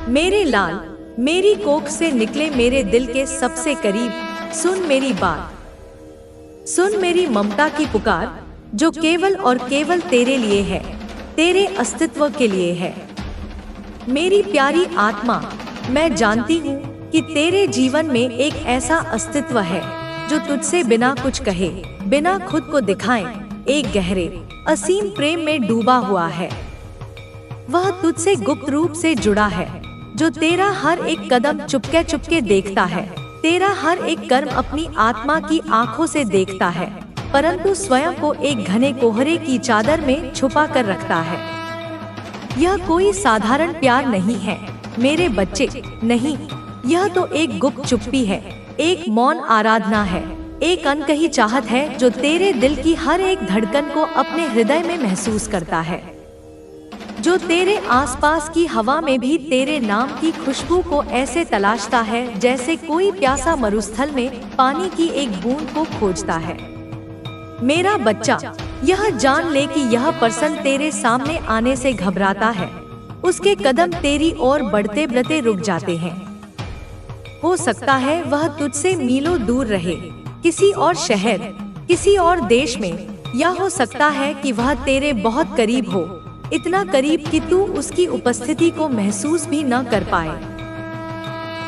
मेरे लाल, मेरी कोख से निकले मेरे दिल के सबसे करीब, सुन मेरी बात। सुन मेरी ममता की पुकार, जो केवल और केवल तेरे लिए है, तेरे अस्तित्व के लिए है। मेरी प्यारी आत्मा, मैं जानती हूँ कि तेरे जीवन में एक ऐसा अस्तित्व है जो तुझसे बिना कुछ कहे, बिना खुद को दिखाए, एक गहरे असीम प्रेम में डूबा हुआ है। वह तुझसे गुप्त रूप से जुड़ा है, जो तेरा हर एक कदम चुपके चुपके देखता है, तेरा हर एक कर्म अपनी आत्मा की आंखों से देखता है, परंतु स्वयं को एक घने कोहरे की चादर में छुपा कर रखता है। यह कोई साधारण प्यार नहीं है मेरे बच्चे, नहीं। यह तो एक गुप्त चुप्पी है, एक मौन आराधना है, एक अनकही चाहत है जो तेरे दिल की हर एक धड़कन को अपने हृदय में महसूस करता है, जो तेरे आसपास की हवा में भी तेरे नाम की खुशबू को ऐसे तलाशता है जैसे कोई प्यासा मरुस्थल में पानी की एक बूंद को खोजता है। मेरा बच्चा, यह जान ले कि यह पर्सन तेरे सामने आने से घबराता है, उसके कदम तेरी ओर बढ़ते बढ़ते रुक जाते हैं। हो सकता है वह तुझसे मीलों दूर रहे, किसी और शहर, किसी और देश में, या हो सकता है कि वह तेरे बहुत करीब हो, इतना करीब कि तू उसकी उपस्थिति को महसूस भी न कर पाए।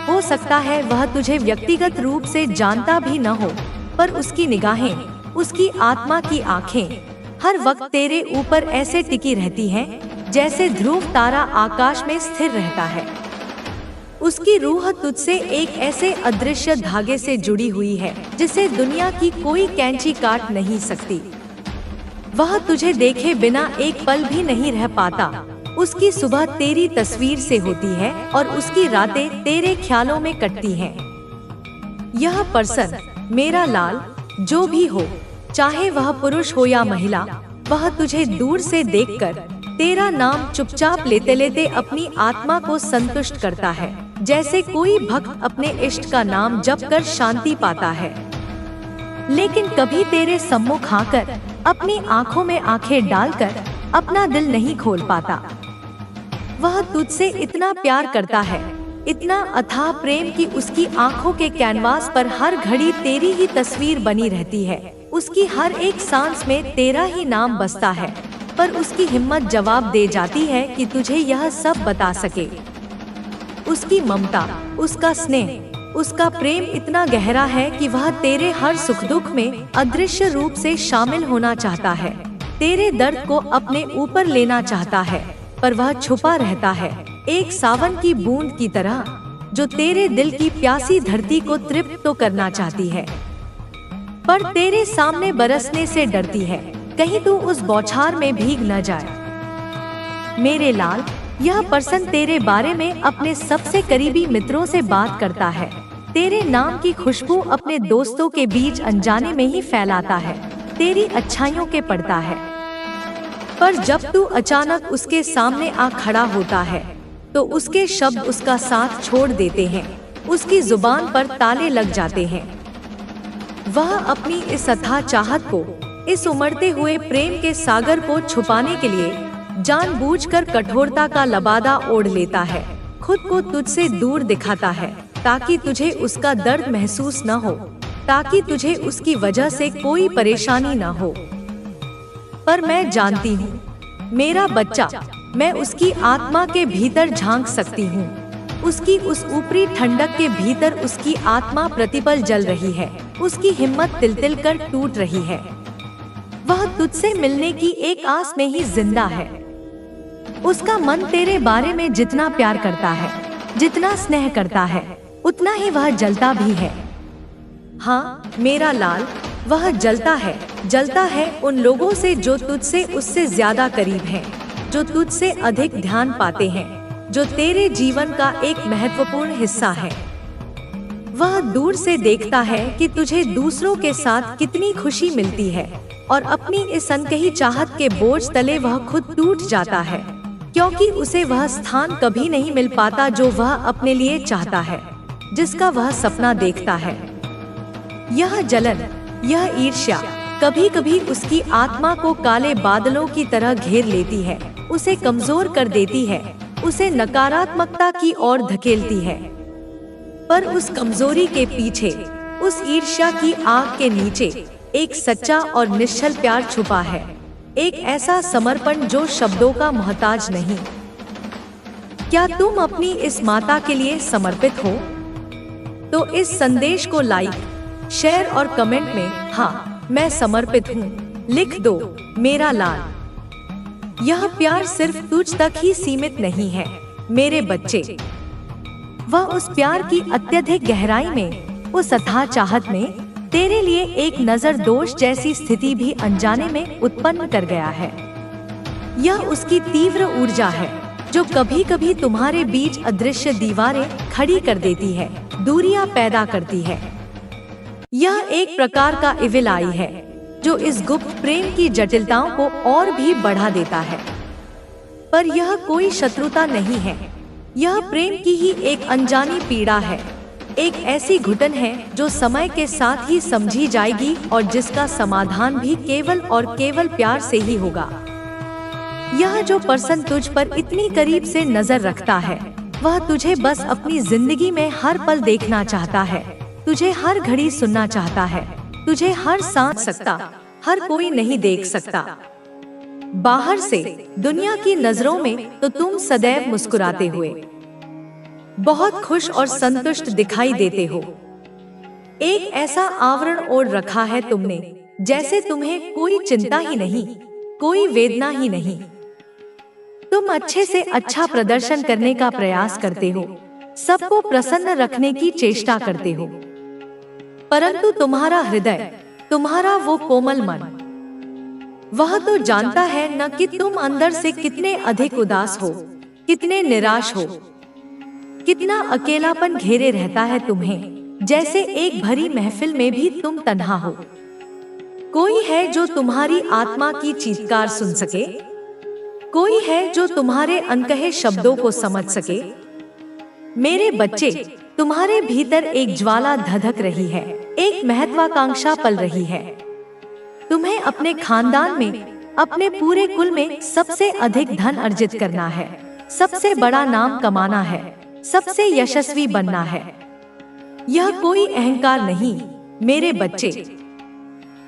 हो सकता है वह तुझे व्यक्तिगत रूप से जानता भी न हो, पर उसकी निगाहें, उसकी आत्मा की आंखें हर वक्त तेरे ऊपर ऐसे टिकी रहती हैं, जैसे ध्रुव तारा आकाश में स्थिर रहता है। उसकी रूह तुझसे एक ऐसे अदृश्य धागे से जुड़ी हुई है जिसे दुनिया की कोई कैंची काट नहीं सकती। वह तुझे देखे बिना एक पल भी नहीं रह पाता। उसकी सुबह तेरी तस्वीर से होती है और उसकी रातें तेरे ख्यालों में कटती हैं। यह पर्सन, मेरा लाल, जो भी हो, चाहे वह पुरुष हो या महिला, वह तुझे दूर से देखकर तेरा नाम चुपचाप लेते लेते अपनी आत्मा को संतुष्ट करता है, जैसे कोई भक्त अपने इष्ट का नाम जप कर शांति पाता है। लेकिन कभी तेरे सम्मुख आकर, अपनी आंखों में आंखें डालकर अपना दिल नहीं खोल पाता। वह तुझसे इतना प्यार करता है, इतना अथाह प्रेम कि उसकी आंखों के कैनवास पर हर घड़ी तेरी ही तस्वीर बनी रहती है। उसकी हर एक सांस में तेरा ही नाम बसता है, पर उसकी हिम्मत जवाब दे जाती है कि तुझे यह सब बता सके। उसकी ममता, उसका स्नेह, उसका प्रेम इतना गहरा है कि वह तेरे हर सुख दुख में अदृश्य रूप से शामिल होना चाहता है, तेरे दर्द को अपने ऊपर लेना चाहता है, पर वह छुपा रहता है, एक सावन की बूंद की तरह, जो तेरे दिल की प्यासी धरती को तृप्त तो करना चाहती है, पर तेरे सामने बरसने से डरती है, कहीं तू उस बौछार में भीग न जाए। मेरे लाल, यह पर्सन तेरे बारे में अपने सबसे करीबी मित्रों से बात करता है, तेरे नाम की खुशबू अपने दोस्तों के बीच अनजाने में ही फैलाता है, तेरी अच्छाइयों के पढ़ता है। पर जब तू अचानक उसके सामने आ खड़ा होता है, तो उसके शब्द उसका साथ छोड़ देते हैं, उसकी जुबान पर ताले लग जाते हैं। वह अपनी इस अथाह चाहत को, इस उमड़ते हुए प्रेम के सागर को छुपाने के लिए जानबूझकर कठोरता का लबादा ओढ़ लेता है, खुद को तुझसे दूर दिखाता है, ताकि तुझे उसका दर्द महसूस न हो, ताकि तुझे उसकी वजह से कोई परेशानी न हो। पर मैं जानती हूँ, मेरा बच्चा, मैं उसकी आत्मा के भीतर झांक सकती हूँ। उसकी उस ऊपरी ठंडक के भीतर उसकी आत्मा प्रतिपल जल रही है, उसकी हिम्मत तिल तिल कर टूट रही है। वह तुझसे मिलने की एक आस में ही जिंदा है। उसका मन तेरे बारे में जितना प्यार करता है, जितना स्नेह करता है, उतना ही वह जलता भी है। हाँ मेरा लाल, वह जलता है उन लोगों से जो तुझसे उससे ज्यादा करीब हैं, जो तुझसे अधिक ध्यान पाते हैं, जो तेरे जीवन का एक महत्वपूर्ण हिस्सा है। वह दूर से देखता है कि तुझे दूसरों के साथ कितनी खुशी मिलती है, और अपनी इस अनकही चाहत के बोझ तले वह खुद टूट जाता है, क्योंकि उसे वह स्थान कभी नहीं मिल पाता जो वह अपने लिए चाहता है, जिसका वह सपना देखता है। यह जलन, यह ईर्ष्या कभी कभी उसकी आत्मा को काले बादलों की तरह घेर लेती है, उसे कमजोर कर देती है, उसे नकारात्मकता की ओर धकेलती है। पर उस कमजोरी के पीछे, उस ईर्ष्या की आग के नीचे एक सच्चा और निश्चल प्यार छुपा है। एक ऐसा समर्पण जो शब्दों का मोहताज नहीं। क्या तुम अपनी इस माता के लिए समर्पित हो? तो इस संदेश को लाइक, शेयर और कमेंट में हाँ मैं समर्पित हूँ लिख दो मेरा लाल। यह प्यार सिर्फ तुझ तक ही सीमित नहीं है मेरे बच्चे। वह उस प्यार की अत्यधिक गहराई में, उस अथाह चाहत में तेरे लिए एक नजर दोष जैसी स्थिति भी अनजाने में उत्पन्न कर गया है। यह उसकी तीव्र ऊर्जा है जो कभी कभी तुम्हारे बीच अदृश्य दीवारें खड़ी कर देती है, दूरियां पैदा करती है। यह एक प्रकार का इविल आई है जो इस गुप्त प्रेम की जटिलताओं को और भी बढ़ा देता है। पर यह कोई शत्रुता नहीं है, यह प्रेम की ही एक अनजानी पीड़ा है। एक ऐसी घुटन है जो समय के साथ ही समझी जाएगी और जिसका समाधान भी केवल और केवल प्यार से ही होगा। यह जो पर्सन तुझ पर इतनी करीब से नजर रखता है, वह तुझे बस अपनी जिंदगी में हर पल देखना चाहता है, तुझे हर घड़ी सुनना चाहता है, तुझे हर सांस सकता, हर कोई नहीं देख सकता। बाहर से दुनिया की नजरों में तो तुम सदैव मुस्कुराते हुए बहुत खुश और संतुष्ट दिखाई देते हो। एक ऐसा आवरण ओढ़ रखा है तुमने जैसे तुम्हें कोई चिंता ही नहीं, कोई वेदना ही नहीं। तुम अच्छे से अच्छा प्रदर्शन करने का प्रयास करते हो, सबको प्रसन्न रखने की चेष्टा करते हो, परंतु तुम्हारा हृदय, तुम्हारा वो कोमल मन, वह तो जानता है न कि तुम अंदर से कितने अधिक उदास हो, कितने निराश हो, कितना अकेलापन घेरे रहता है तुम्हें, जैसे एक भरी महफिल में भी तुम तन्हा हो। कोई है जो तुम्हारी आत्मा की चीत्कार सुन सके, कोई है जो तुम्हारे अनकहे शब्दों को समझ सके। मेरे बच्चे, तुम्हारे भीतर एक ज्वाला धधक रही है, एक महत्वाकांक्षा पल रही है। तुम्हें अपने खानदान में, अपने पूरे कुल में सबसे अधिक धन अर्जित करना है, सबसे बड़ा नाम कमाना है, सबसे यशस्वी बनना है। यह कोई अहंकार नहीं मेरे बच्चे,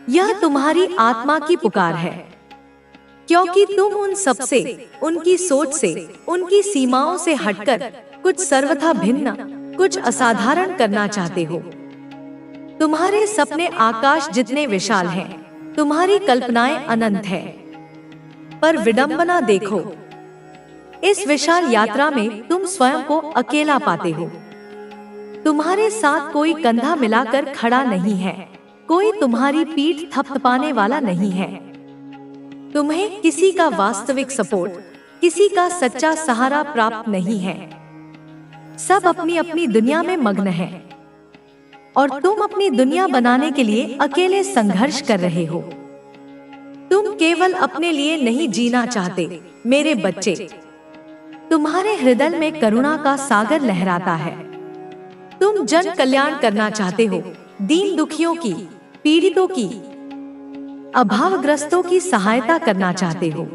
यह तुम्हारी आत्मा की पुकार है, क्योंकि तुम उन सबसे, उनकी सोच से, उनकी सीमाओं से हटकर कुछ सर्वथा भिन्न, कुछ असाधारण करना चाहते हो। तुम्हारे सपने आकाश जितने विशाल हैं, तुम्हारी कल्पनाएं अनंत है, पर विडंबना देखो, इस विशाल यात्रा में तुम स्वयं को अकेला पाते हो। तुम्हारे साथ कोई कंधा मिलाकर खड़ा नहीं है, कोई तुम्हारी पीठ थपथपाने वाला नहीं है। तुम्हें किसी का वास्तविक सपोर्ट, किसी का सच्चा सहारा प्राप्त नहीं है। सब अपनी अपनी दुनिया में मग्न है और तुम अपनी दुनिया बनाने के लिए अकेले संघर्ष कर रहे हो। तुम केवल अपने लिए नहीं जीना चाहते मेरे बच्चे। तुम्हारे हृदय में करुणा का सागर लहराता है। तुम जन कल्याण करना चाहते हो, दीन दुखियों की, पीड़ितों की, अभावग्रस्तों की सहायता करना चाहते हो।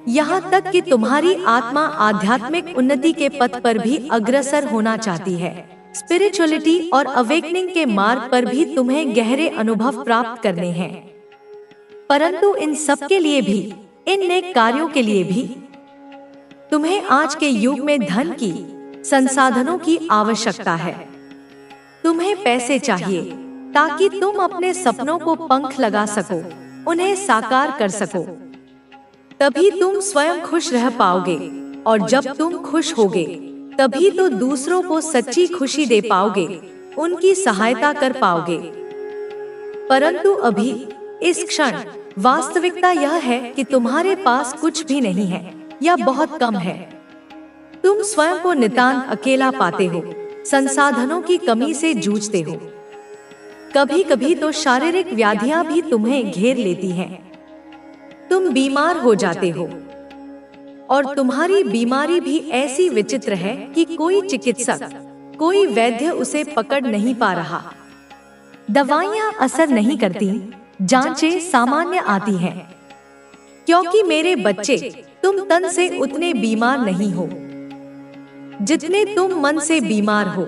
यहाँ तक कि तुम्हारी आत्मा आध्यात्मिक उन्नति के पथ पर भी अग्रसर होना चाहती है। स्पिरिचुअलिटी और अवेकनिंग के मार्ग पर भी तुम्हें गहरे अनुभव प्राप्त करने हैं। परंतु इन सब के लिए भी, इन नेक कार्यों के लिए भी तुम्हें आज के युग में धन की, संसाधनों की आवश्यकता है। तुम्हें पैसे चाहिए ताकि तुम अपने सपनों को पंख लगा सको, उन्हें साकार कर सको। तभी तुम स्वयं खुश रह पाओगे और जब तुम खुश होगे तभी तो दूसरों को सच्ची खुशी दे पाओगे, उनकी सहायता कर पाओगे। परंतु अभी इस क्षण वास्तविकता यह है कि तुम्हारे पास कुछ भी नहीं है या बहुत कम है। तुम स्वयं को नितांत अकेला पाते हो, संसाधनों की कमी से जूझते हो। कभी कभी तो शारीरिक व्याधियां भी तुम्हें घेर लेती हैं। तुम बीमार हो जाते हो और तुम्हारी बीमारी भी ऐसी विचित्र है कि कोई चिकित्सक, कोई वैद्य उसे पकड़ नहीं पा रहा। दवाइयां असर नहीं करती, जांचें सामान्य आती हैं, क्योंकि मेरे बच्चे तुम तन से उतने बीमार नहीं हो जितने तुम मन से बीमार हो।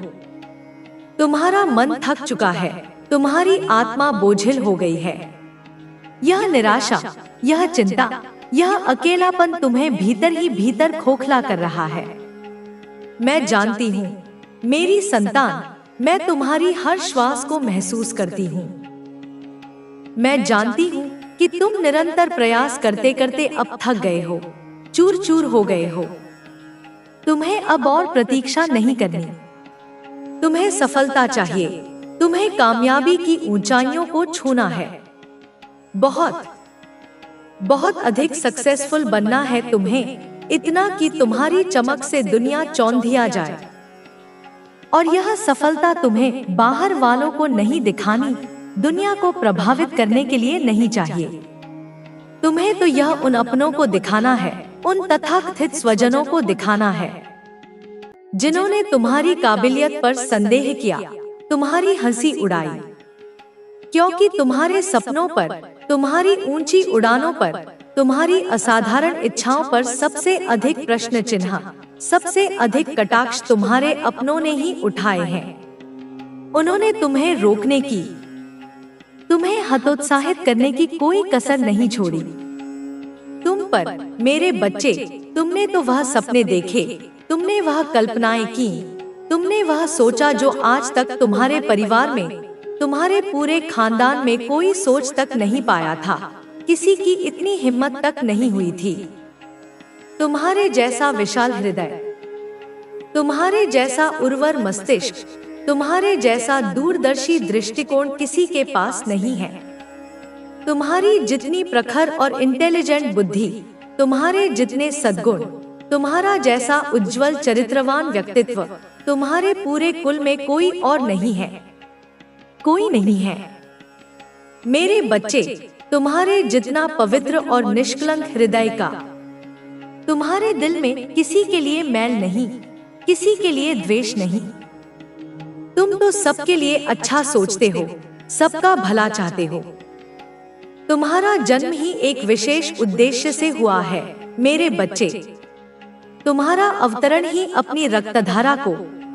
तुम्हारा मन थक चुका है, तुम्हारी आत्मा बोझिल हो गई है। यह निराशा, यह चिंता, यह अकेलापन तुम्हें भीतर ही भीतर खोखला कर रहा है। मैं जानती हूँ मेरी संतान, मैं तुम्हारी हर श्वास को महसूस करती हूँ। मैं जानती हूँ कि तुम निरंतर प्रयास करते करते अब थक गए हो, चूर चूर हो गए हो। तुम्हें अब और प्रतीक्षा नहीं करनी। तुम्हें सफलता चाहिए, तुम्हें कामयाबी की ऊंचाइयों को छूना है। बहुत बहुत अधिक सक्सेसफुल बनना है तुम्हें, इतना कि तुम्हारी चमक से दुनिया चौंधिया जाए। और यह सफलता तुम्हें बाहर वालों को नहीं दिखानी, दुनिया को प्रभावित करने के लिए नहीं चाहिए। तुम्हें तो यह उन अपनों को दिखाना है, उन तथाकथित स्वजनों को दिखाना है जिन्होंने तुम्हारी काबिलियत पर संदेह किया, तुम्हारी हंसी उड़ाई। क्योंकि तुम्हारे सपनों पर, तुम्हारी ऊंची उड़ानों पर, तुम्हारी असाधारण इच्छाओं पर सबसे अधिक प्रश्न चिन्ह, सबसे अधिक कटाक्ष तुम्हारे अपनों ने ही उठाए हैं। उन्होंने तुम्हें रोकने की, तुम्हें हतोत्साहित करने की कोई कसर नहीं छोड़ी। तुम पर, मेरे बच्चे, तुमने तो वह सपने देखे, तुमने वह कल्पनाएं की, तुमने वह सोचा जो आज तक तुम्हारे परिवार में, तुम्हारे पूरे खानदान में कोई सोच तक नहीं पाया था, किसी की इतनी हिम्मत तक नहीं हुई थी। तुम्हारे जैसा विशाल हृदय, तुम्हारे जैसा उर्वर मस्तिष्क, तुम्हारे जैसा दूरदर्शी दृष्टिकोण किसी के पास नहीं है। तुम्हारी जितनी प्रखर और इंटेलिजेंट बुद्धि, तुम्हारे जितने सद्गुण, तुम्हारा जैसा उज्जवल चरित्रवान व्यक्तित्व तुम्हारे पूरे कुल में कोई और नहीं है, कोई नहीं है। मेरे बच्चे, तुम्हारे जितना पवित्र और निष्कलंक हृदय का, तुम्हारे दिल में किसी के लिए मैल नहीं, किसी के लिए द्वेष नहीं। तुम तो सबके लिए अच्छा सोचते हो, सबका भला चाहते हो। तुम्हारा जन्म ही एक विशेष उद्देश्य से हुआ है मेरे बच्चे। तुम्हारा अवतरण ही अपनी रक्तधारा को,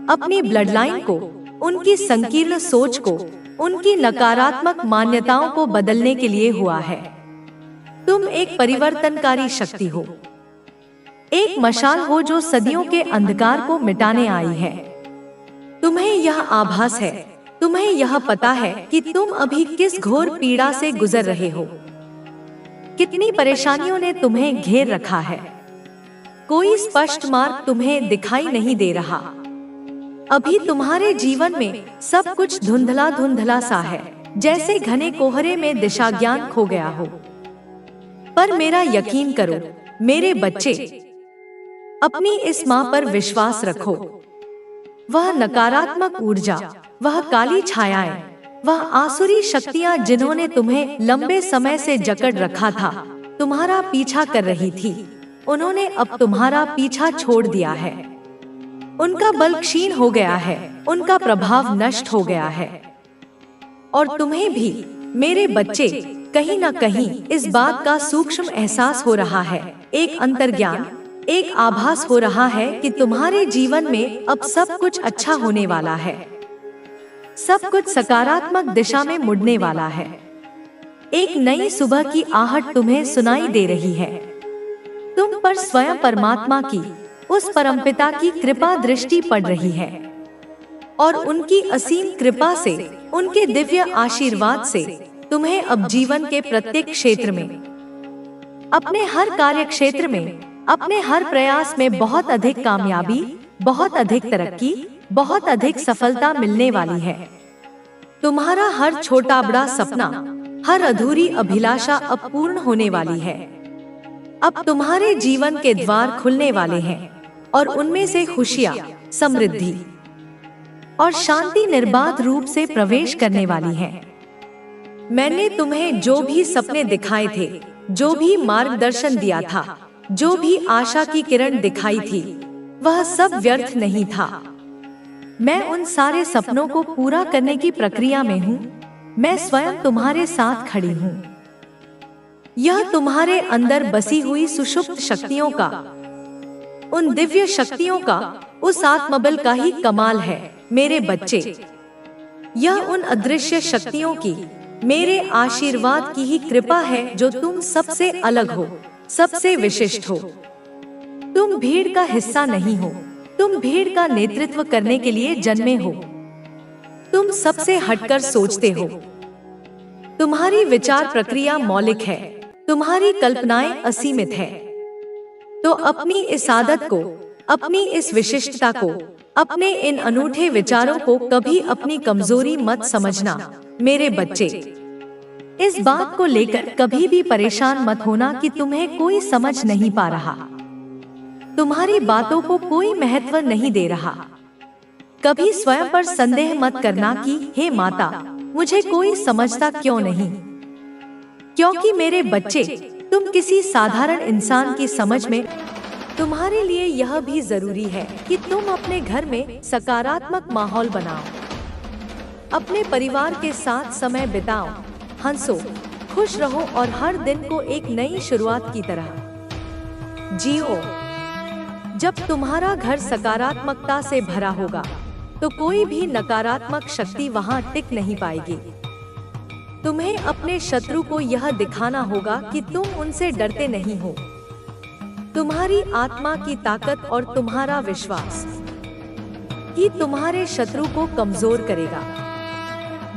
अपनी ब्लड लाइन को, उनकी संकीर्ण सोच को, उनकी नकारात्मक मान्यताओं को बदलने के लिए हुआ है। तुम एक परिवर्तनकारी शक्ति हो, एक मशाल हो जो सदियों के अंधकार को मिटाने आई है। तुम्हें यह आभास है, तुम्हें यह पता है कि तुम अभी किस घोर पीड़ा से गुजर रहे हो, कितनी परेशानियों ने तुम्हें घेर रखा है। कोई स्पष्ट मार्ग तुम्हें दिखाई नहीं दे रहा। अभी तुम्हारे जीवन में सब कुछ धुंधला धुंधला सा है, जैसे घने कोहरे में दिशा ज्ञान खो गया हो। पर मेरा यकीन करो मेरे बच्चे, अपनी इस माँ पर विश्वास रखो। वह नकारात्मक ऊर्जा, वह काली छायाएं, वह आसुरी शक्तियां जिन्होंने तुम्हें लंबे समय से जकड़ रखा था, तुम्हारा पीछा कर रही थी, उन्होंने अब तुम्हारा पीछा छोड़ दिया है। उनका बल क्षीण हो गया है, उनका प्रभाव नष्ट हो गया है। और तुम्हें भी मेरे बच्चे कहीं न कहीं इस बात का सूक्ष्म एहसास हो रहा है, एक अंतर्ज्ञान, एक आभास हो रहा है कि तुम्हारे जीवन में अब सब कुछ अच्छा होने वाला है, सब कुछ सकारात्मक दिशा में मुड़ने वाला है। एक नई सुबह की आहट तुम्हें सुनाई दे रही है। तुम पर स्वयं परमात्मा की, उस परमपिता की कृपा दृष्टि पड़ रही है और उनकी असीम कृपा से, उनके दिव्य आशीर्वाद से तुम्हें अब जीवन के प्रत्येक क्षेत्र में, अपने हर कार्य क्षेत्र में, अपने हर प्रयास में बहुत अधिक कामयाबी, बहुत अधिक तरक्की, बहुत अधिक सफलता मिलने वाली है। तुम्हारा हर छोटा बड़ा सपना, हर अधूरी अभिलाषा अब पूर्ण होने वाली है। अब तुम्हारे जीवन के द्वार खुलने वाले हैं और उनमें से खुशियाँ, समृद्धि और शांति निर्बाध रूप से प्रवेश करने वाली है। मैंने तुम्हें जो भी सपने दिखाए थे, जो भी मार्गदर्शन दिया था, जो भी आशा की किरण दिखाई थी, वह सब व्यर्थ नहीं था। मैं उन सारे सपनों को पूरा करने की प्रक्रिया में हूँ। मैं स्वयं तुम्हारे साथ खड़ी हूँ। यह तुम्हारे अंदर बसी हुई सुषुप्त शक्तियों का, उन दिव्य शक्तियों का, उस आत्मबल का ही कमाल है मेरे बच्चे। यह उन अदृश्य शक्तियों की, मेरे आशीर्वाद की ही कृपा है जो तुम सबसे अलग हो, सबसे विशिष्ट हो। तुम भीड़ का हिस्सा नहीं हो, तुम भीड़ का नेतृत्व करने के लिए जन्मे हो। तुम सबसे हटकर सोचते हो। तुम्हारी विचार प्रक्रिया मौलिक है, तुम्हारी कल्पनाएं असीमित है। तो अपनी इस आदत को, अपनी इस विशिष्टता को, अपने इन अनूठे विचारों को कभी अपनी कमजोरी मत समझना मेरे बच्चे। इस बात को लेकर कभी भी परेशान मत होना कि तुम्हें कोई समझ नहीं पा रहा, तुम्हारी बातों को कोई महत्व नहीं दे रहा। कभी स्वयं पर संदेह मत करना कि हे माता, मुझे कोई समझता क्यों नहीं, क्योंकि मेरे बच्चे, तुम किसी साधारण इंसान की समझ में। तुम्हारे लिए यह भी जरूरी है कि तुम अपने घर में सकारात्मक माहौल बनाओ, अपने परिवार के साथ समय बिताओ, हंसो, खुश रहो और हर दिन को एक नई शुरुआत की तरह जियो। जब तुम्हारा घर सकारात्मकता से भरा होगा तो कोई भी नकारात्मक शक्ति वहां टिक नहीं पाएगी। तुम्हें अपने शत्रु को यह दिखाना होगा कि तुम उनसे डरते नहीं हो। तुम्हारी आत्मा की ताकत और तुम्हारा विश्वास ही तुम्हारे शत्रु को कमजोर करेगा।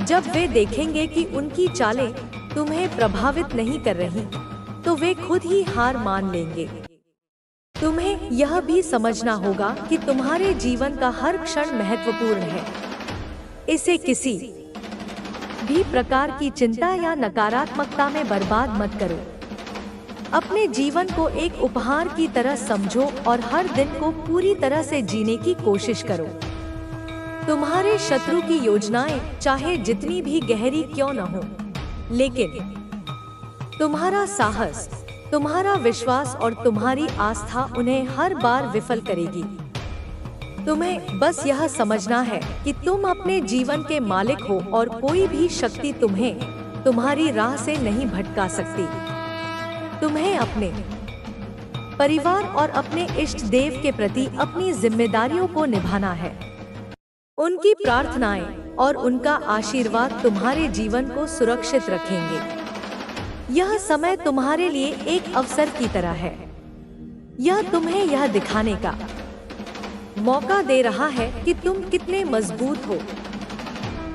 जब वे देखेंगे कि उनकी चालें तुम्हें प्रभावित नहीं कर रही, तो वे खुद ही हार मान लेंगे। तुम्हें यह भी समझना होगा कि तुम्हारे जीवन का हर क्षण महत्वपूर्ण है। इसे किसी भी प्रकार की चिंता या नकारात्मकता में बर्बाद मत करो। अपने जीवन को एक उपहार की तरह समझो और हर दिन को पूरी तरह से जीने की कोशिश करो। तुम्हारे शत्रु की योजनाएं चाहे जितनी भी गहरी क्यों न हो, लेकिन तुम्हारा साहस, तुम्हारा विश्वास और तुम्हारी आस्था उन्हें हर बार विफल करेगी। तुम्हें बस यह समझना है कि तुम अपने जीवन के मालिक हो और कोई भी शक्ति तुम्हें तुम्हारी राह से नहीं भटका सकती। तुम्हें अपने परिवार और अपने इष्ट देव के प्रति अपनी जिम्मेदारियों को निभाना है। उनकी प्रार्थनाएं और उनका आशीर्वाद तुम्हारे जीवन को सुरक्षित रखेंगे। यह समय तुम्हारे लिए एक अवसर की तरह है। यह तुम्हें यह दिखाने का मौका दे रहा है कि तुम कितने मजबूत हो।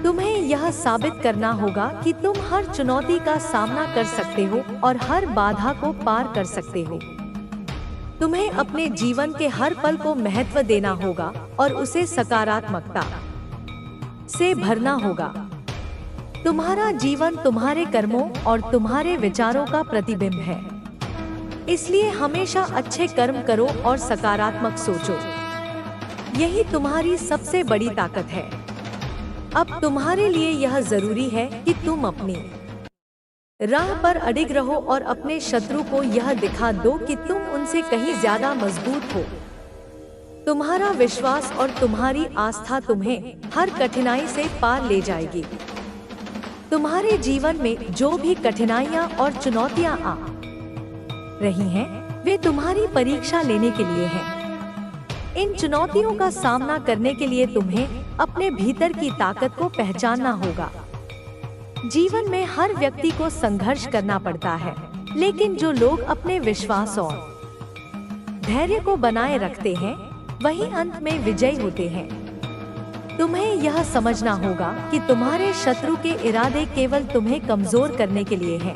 तुम्हें यह साबित करना होगा कि तुम हर चुनौती का सामना कर सकते हो और हर बाधा को पार कर सकते हो। तुम्हें अपने जीवन के हर पल को महत्व देना होगा और उसे सकारात्मकता से भरना होगा। तुम्हारा जीवन तुम्हारे कर्मों और तुम्हारे विचारों का प्रतिबिंब है। इसलिए हमेशा अच्छे कर्म करो और सकारात्मक सोचो। यही तुम्हारी सबसे बड़ी ताकत है। अब तुम्हारे लिए यह जरूरी है कि तुम अपनी राह पर अडिग रहो और अपने शत्रु को यह दिखा दो कि तुम उनसे कहीं ज्यादा मजबूत हो। तुम्हारा विश्वास और तुम्हारी आस्था तुम्हें हर कठिनाई से पार ले जाएगी। तुम्हारे जीवन में जो भी कठिनाइयां और चुनौतियां आ रही हैं, वे तुम्हारी परीक्षा लेने के लिए हैं। इन चुनौतियों का सामना करने के लिए तुम्हें अपने भीतर की ताकत को पहचानना होगा। जीवन में हर व्यक्ति को संघर्ष करना पड़ता है, लेकिन जो लोग अपने विश्वास और धैर्य को बनाए रखते हैं, वही अंत में विजयी होते हैं। तुम्हें यह समझना होगा कि तुम्हारे शत्रु के इरादे केवल तुम्हें कमजोर करने के लिए हैं।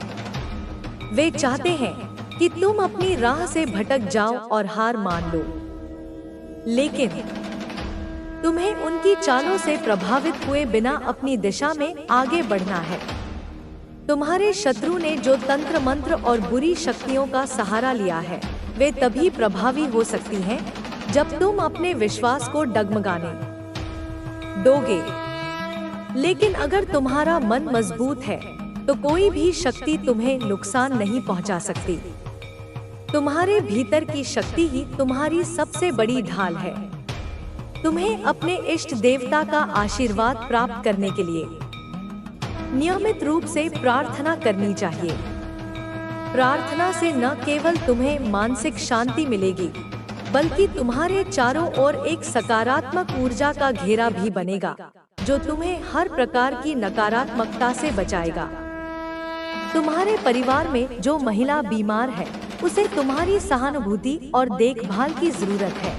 वे चाहते हैं कि तुम अपनी राह से भटक जाओ और हार मान लो, लेकिन तुम्हें उनकी चालों से प्रभावित हुए बिना अपनी दिशा में आगे बढ़ना है। तुम्हारे शत्रु ने जो तंत्र मंत्र और बुरी शक्तियों का सहारा लिया है, वे तभी प्रभावी हो सकती हैं जब तुम अपने विश्वास को डगमगाने दोगे। लेकिन अगर तुम्हारा मन मजबूत है तो कोई भी शक्ति तुम्हें नुकसान नहीं पहुंचा सकती। तुम्हारे भीतर की शक्ति ही तुम्हारी सबसे बड़ी ढाल है। तुम्हें अपने इष्ट देवता का आशीर्वाद प्राप्त करने के लिए नियमित रूप से प्रार्थना करनी चाहिए। प्रार्थना से न केवल तुम्हें मानसिक शांति मिलेगी, बल्कि तुम्हारे चारों ओर एक सकारात्मक ऊर्जा का घेरा भी बनेगा, जो तुम्हें हर प्रकार की नकारात्मकता से बचाएगा। तुम्हारे परिवार में जो महिला बीमार है, उसे तुम्हारी सहानुभूति और देखभाल की जरूरत है।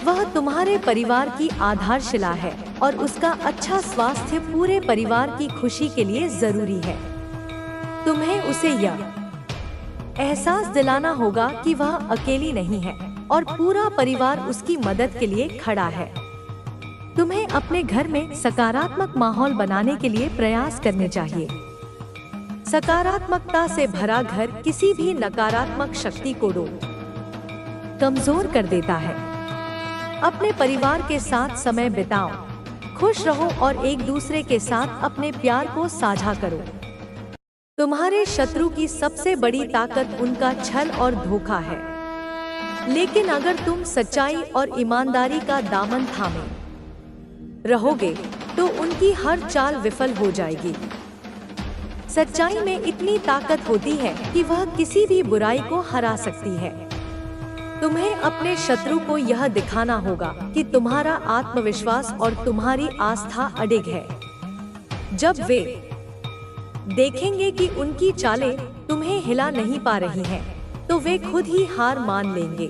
वह तुम्हारे परिवार की आधारशिला है और उसका अच्छा स्वास्थ्य पूरे परिवार की खुशी के लिए जरूरी है। तुम्हें उसे यह एहसास दिलाना होगा कि वह अकेली नहीं है और पूरा परिवार उसकी मदद के लिए खड़ा है। तुम्हें अपने घर में सकारात्मक माहौल बनाने के लिए प्रयास करने चाहिए। सकारात्मकता से भरा घर किसी भी नकारात्मक शक्ति को कमजोर कर देता है। अपने परिवार के साथ समय बिताओ, खुश रहो और एक दूसरे के साथ अपने प्यार को साझा करो। तुम्हारे शत्रु की सबसे बड़ी ताकत उनका छल और धोखा है, लेकिन अगर तुम सच्चाई और ईमानदारी का दामन थामे रहोगे तो उनकी हर चाल विफल हो जाएगी। सच्चाई में इतनी ताकत होती है कि वह किसी भी बुराई को हरा सकती है। तुम्हें अपने शत्रु को यह दिखाना होगा कि तुम्हारा आत्मविश्वास और तुम्हारी आस्था अडिग है। जब वे देखेंगे कि उनकी चालें तुम्हें हिला नहीं पा रही हैं, तो वे खुद ही हार मान लेंगे।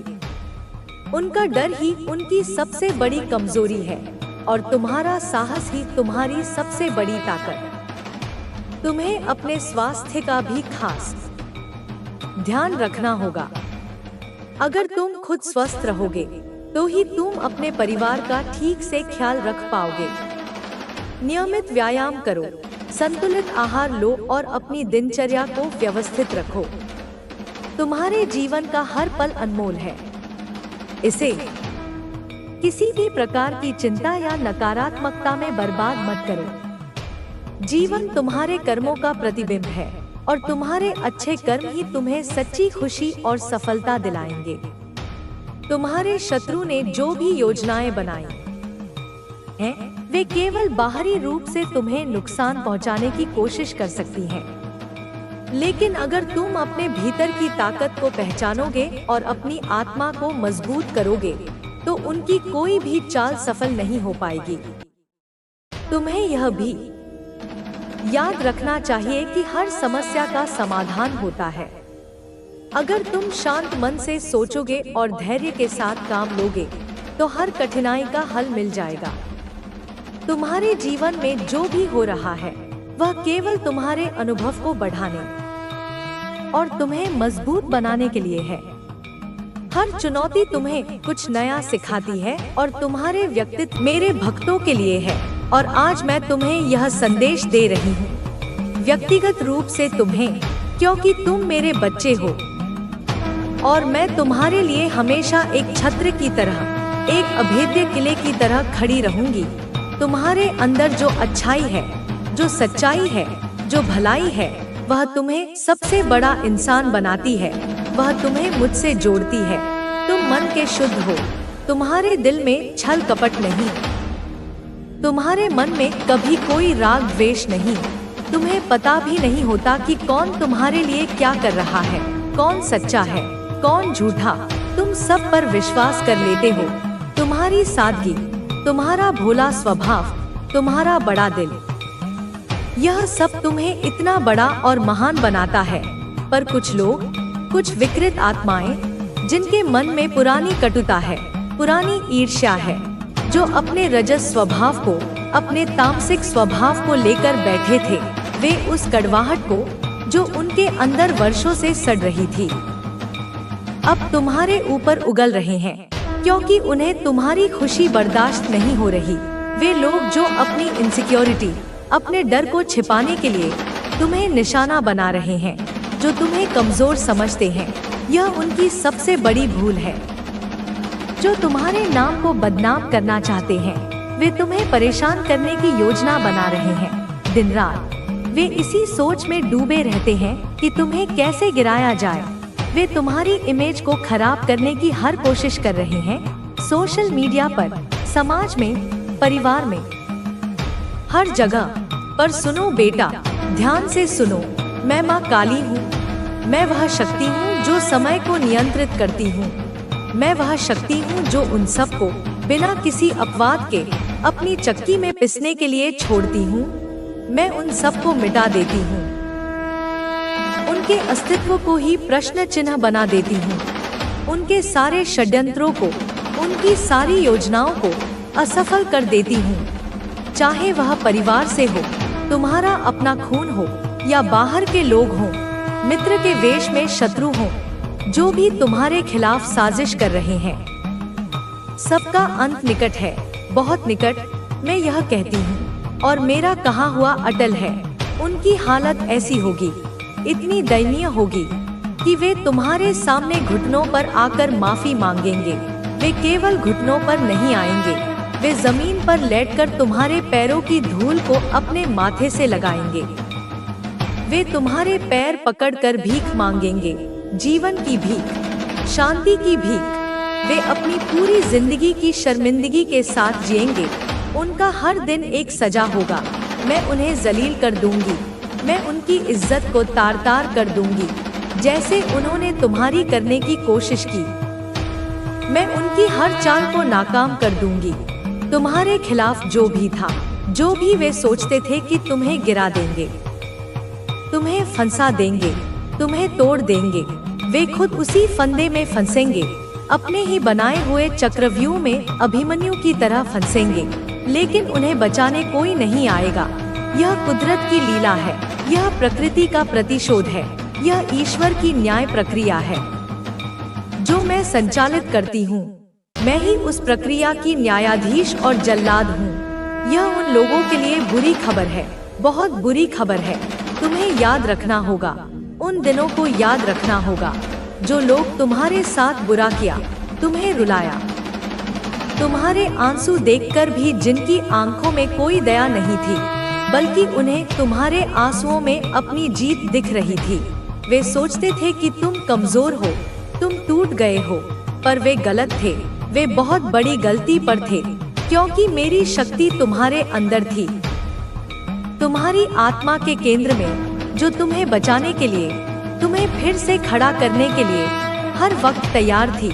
उनका डर ही उनकी सबसे बड़ी कमजोरी है और तुम्हारा साहस ही तुम्हारी सबसे बड़ी ताकत। तुम्हें अपने स्वास्थ्य का भी खास ध्यान रखना होगा। अगर तुम खुद स्वस्थ रहोगे तो ही तुम अपने परिवार का ठीक से ख्याल रख पाओगे। नियमित व्यायाम करो, संतुलित आहार लो और अपनी दिनचर्या को व्यवस्थित रखो। तुम्हारे जीवन का हर पल अनमोल है। इसे किसी भी प्रकार की चिंता या नकारात्मकता में बर्बाद मत करो। जीवन तुम्हारे कर्मों का प्रतिबिंब है और तुम्हारे अच्छे कर्म ही तुम्हें सच्ची खुशी और सफलता दिलाएंगे। तुम्हारे शत्रु ने जो भी योजनाएं बनाई हैं, वे केवल बाहरी रूप से तुम्हें नुकसान पहुंचाने की कोशिश कर सकती हैं। लेकिन अगर तुम अपने भीतर की ताकत को पहचानोगे और अपनी आत्मा को मजबूत करोगे, तो उनकी कोई भी चाल सफल नहीं हो पाएगी। तुम्हें यह भी याद रखना चाहिए कि हर समस्या का समाधान होता है। अगर तुम शांत मन से सोचोगे और धैर्य के साथ काम लोगे, तो हर कठिनाई का हल मिल जाएगा। तुम्हारे जीवन में जो भी हो रहा है, वह केवल तुम्हारे अनुभव को बढ़ाने और तुम्हें मजबूत बनाने के लिए है। हर चुनौती तुम्हें कुछ नया सिखाती है और तुम्हारे व्यक्तित्व मेरे भक्तों के लिए है। और आज मैं तुम्हें यह संदेश दे रही हूँ, व्यक्तिगत रूप से तुम्हें, क्योंकि तुम मेरे बच्चे हो और मैं तुम्हारे लिए हमेशा एक छत्र की तरह, एक अभेद्य किले की तरह खड़ी रहूंगी। तुम्हारे अंदर जो अच्छाई है, जो सच्चाई है, जो भलाई है, वह तुम्हें सबसे बड़ा इंसान बनाती है। वह तुम्हें मुझसे जोड़ती है। तुम मन के शुद्ध हो, तुम्हारे दिल में छल कपट नहीं, तुम्हारे मन में कभी कोई राग द्वेष नहीं। तुम्हें पता भी नहीं होता कि कौन तुम्हारे लिए क्या कर रहा है, कौन सच्चा है, कौन झूठा। तुम सब पर विश्वास कर लेते हो। तुम्हारी सादगी, तुम्हारा भोला स्वभाव, तुम्हारा बड़ा दिल, यह सब तुम्हें इतना बड़ा और महान बनाता है। पर कुछ लोग, कुछ विकृत आत्माएं, जिनके मन में पुरानी कटुता है, पुरानी ईर्ष्या है, जो अपने रजस स्वभाव को, अपने तामसिक स्वभाव को लेकर बैठे थे, वे उस कड़वाहट को, जो उनके अंदर वर्षों से सड़ रही थी, अब तुम्हारे ऊपर उगल रहे हैं, क्योंकि उन्हें तुम्हारी खुशी बर्दाश्त नहीं हो रही। वे लोग जो अपनी इनसिक्योरिटी, अपने डर को छिपाने के लिए तुम्हें निशाना बना रहे हैं, जो तुम्हें कमजोर समझते हैं, यह उनकी सबसे बड़ी भूल है। जो तुम्हारे नाम को बदनाम करना चाहते हैं, वे तुम्हें परेशान करने की योजना बना रहे हैं। दिन रात वे इसी सोच में डूबे रहते हैं कि तुम्हें कैसे गिराया जाए। वे तुम्हारी इमेज को खराब करने की हर कोशिश कर रहे हैं। सोशल मीडिया पर, समाज में, परिवार में, हर जगह पर। सुनो बेटा, ध्यान से सुनो, मैं माँ काली हूँ। मैं वह शक्ति हूँ जो समय को नियंत्रित करती हूँ। मैं वह शक्ति हूँ जो उन सब को बिना किसी अपवाद के अपनी चक्की में पिसने के लिए छोड़ती हूँ। मैं उन सब को मिटा देती हूँ, उनके अस्तित्व को ही प्रश्न चिन्ह बना देती हूँ। उनके सारे षड्यंत्रों को, उनकी सारी योजनाओं को असफल कर देती हूँ। चाहे वह परिवार से हो, तुम्हारा अपना खून हो, या बाहर के लोग हों, मित्र के वेश में शत्रु हों, जो भी तुम्हारे खिलाफ साजिश कर रहे हैं, सबका अंत निकट है, बहुत निकट। मैं यह कहती हूँ और मेरा कहा हुआ अटल है। उनकी हालत ऐसी होगी, इतनी दयनीय होगी कि वे तुम्हारे सामने घुटनों पर आकर माफी मांगेंगे। वे केवल घुटनों पर नहीं आएंगे, वे जमीन पर लेटकर तुम्हारे पैरों की धूल को अपने माथे से लगाएंगे। वे तुम्हारे पैर पकड़कर भीख मांगेंगे, जीवन की भीख, शांति की भीख। वे अपनी पूरी जिंदगी की शर्मिंदगी के साथ जिएंगे। उनका हर दिन एक सजा होगा। मैं उन्हें जलील कर दूंगी, मैं उनकी इज्जत को तार तार कर दूंगी, जैसे उन्होंने तुम्हारी करने की कोशिश की। मैं उनकी हर चाल को नाकाम कर दूंगी। तुम्हारे खिलाफ जो भी था, जो भी वे सोचते थे कि तुम्हें गिरा देंगे, तुम्हें फंसा देंगे, तुम्हें तोड़ देंगे, वे खुद उसी फंदे में फंसेंगे, अपने ही बनाए हुए चक्रव्यूह में अभिमन्यु की तरह फंसेंगे, लेकिन उन्हें बचाने कोई नहीं आएगा। यह कुदरत की लीला है, यह प्रकृति का प्रतिशोध है, यह ईश्वर की न्याय प्रक्रिया है जो मैं संचालित करती हूँ। मैं ही उस प्रक्रिया की न्यायाधीश और जल्लाद हूँ। यह उन लोगों के लिए बुरी खबर है, बहुत बुरी खबर है। तुम्हें याद रखना होगा, उन दिनों को याद रखना होगा जो लोग तुम्हारे साथ बुरा किया, तुम्हें रुलाया, तुम्हारे आंसू देखकर भी जिनकी आंखों में कोई दया नहीं थी, बल्कि उन्हें तुम्हारे आंसुओं में अपनी जीत दिख रही थी। वे सोचते थे कि तुम कमजोर हो, तुम टूट गए हो, पर वे गलत थे। वे बहुत बड़ी गलती पर थे, क्योंकि मेरी शक्ति तुम्हारे अंदर थी, तुम्हारी आत्मा के केंद्र में, जो तुम्हें बचाने के लिए, तुम्हें फिर से खड़ा करने के लिए हर वक्त तैयार थी।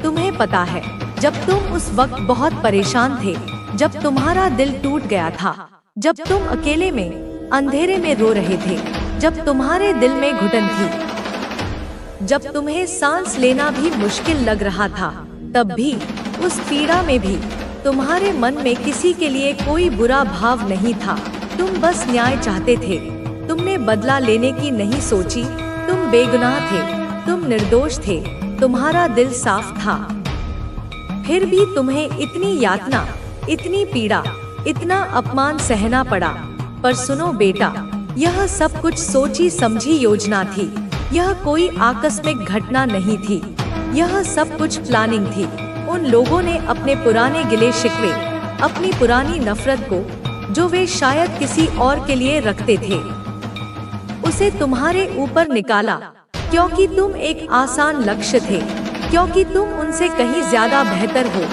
तुम्हें पता है, जब तुम उस वक्त बहुत परेशान थे, जब तुम्हारा दिल टूट गया था, जब तुम अकेले में अंधेरे में रो रहे थे, जब तुम्हारे दिल में घुटन थी, जब तुम्हें सांस लेना भी मुश्किल लग रहा था, तब भी, उस पीड़ा में भी तुम्हारे मन में किसी के लिए कोई बुरा भाव नहीं था। तुम बस न्याय चाहते थे, तुमने बदला लेने की नहीं सोची। तुम बेगुनाह थे, तुम निर्दोष थे, तुम्हारा दिल साफ था। फिर भी तुम्हें इतनी यातना, इतनी पीड़ा, इतना अपमान सहना पड़ा। पर सुनो बेटा, यह सब कुछ सोची समझी योजना थी। यह कोई आकस्मिक घटना नहीं थी, यह सब कुछ प्लानिंग थी। उन लोगों ने अपने पुराने गिले शिकवे, अपनी पुरानी नफरत को, जो वे शायद किसी और के लिए रखते थे, उसे तुम्हारे ऊपर निकाला, क्योंकि तुम एक आसान लक्ष्य थे, क्योंकि तुम उनसे कहीं ज्यादा बेहतर हो।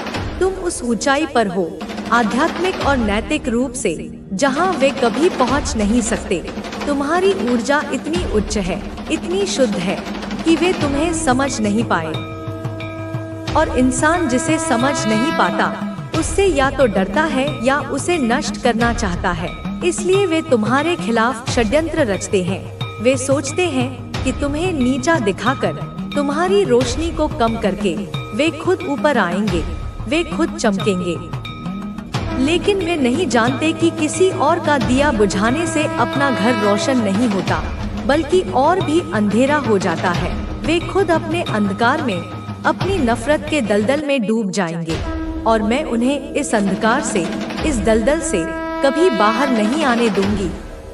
तुम उस ऊंचाई पर हो, आध्यात्मिक और नैतिक रूप से, जहां वे कभी पहुंच नहीं सकते। तुम्हारी ऊर्जा इतनी उच्च है, इतनी शुद्ध है कि वे तुम्हें समझ नहीं पाए। और इंसान जिसे समझ नहीं पाता, उससे या तो डरता है या उसे नष्ट करना चाहता है। इसलिए वे तुम्हारे खिलाफ षड्यंत्र रचते हैं। वे सोचते हैं कि तुम्हें नीचा दिखाकर, तुम्हारी रोशनी को कम करके वे खुद ऊपर आएंगे, वे खुद चमकेंगे। लेकिन वे नहीं जानते कि किसी और का दिया बुझाने से अपना घर रोशन नहीं होता, बल्कि और भी अंधेरा हो जाता है। वे खुद अपने अंधकार में, अपनी नफरत के दलदल में डूब जाएंगे, और मैं उन्हें इस अंधकार से, इस दलदल से कभी बाहर नहीं आने दूंगी।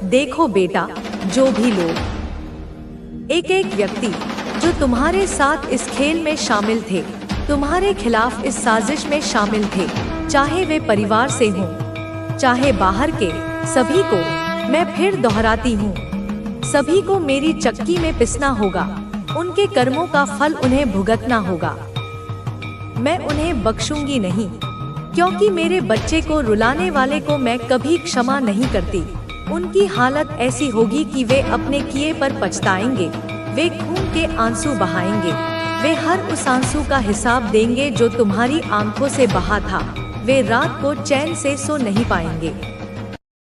देखो बेटा, जो भी लोग, एक एक व्यक्ति जो तुम्हारे साथ इस खेल में शामिल थे, तुम्हारे खिलाफ इस साजिश में शामिल थे, चाहे वे परिवार से हों, चाहे बाहर के, सभी को, मैं फिर दोहराती हूँ, सभी को मेरी चक्की में पिसना होगा। उनके कर्मों का फल उन्हें भुगतना होगा। मैं उन्हें बख्शूंगी नहीं, क्योंकि मेरे बच्चे को रुलाने वाले को मैं कभी क्षमा नहीं करती। उनकी हालत ऐसी होगी कि वे अपने किए पर पछताएंगे। वे खून के आंसू बहाएंगे। वे हर उस आंसू का हिसाब देंगे जो तुम्हारी आंखों से बहा था। वे रात को चैन से सो नहीं पाएंगे।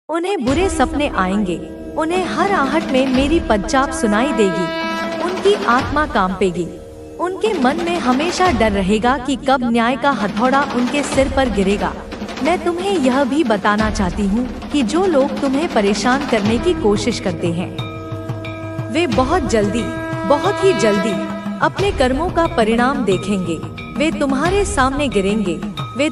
उन्हें बुरे सपने आएंगे। उन्हें हर आहट में मेरी पदचाप सुनाई देगी। उनकी आत्मा कांपेगी। उनके मन में हमेशा डर रहेगा कि कब न्याय का हथौड़ा उनके सिर पर गिरेगा। मैं तुम्हें यह भी बताना चाहती हूँ कि जो लोग तुम्हें परेशान करने की कोशिश करते हैं, वे बहुत ही जल्दी अपने कर्मों का परिणाम देखेंगे। वे तुम्हारे सामने गिरेंगे। वे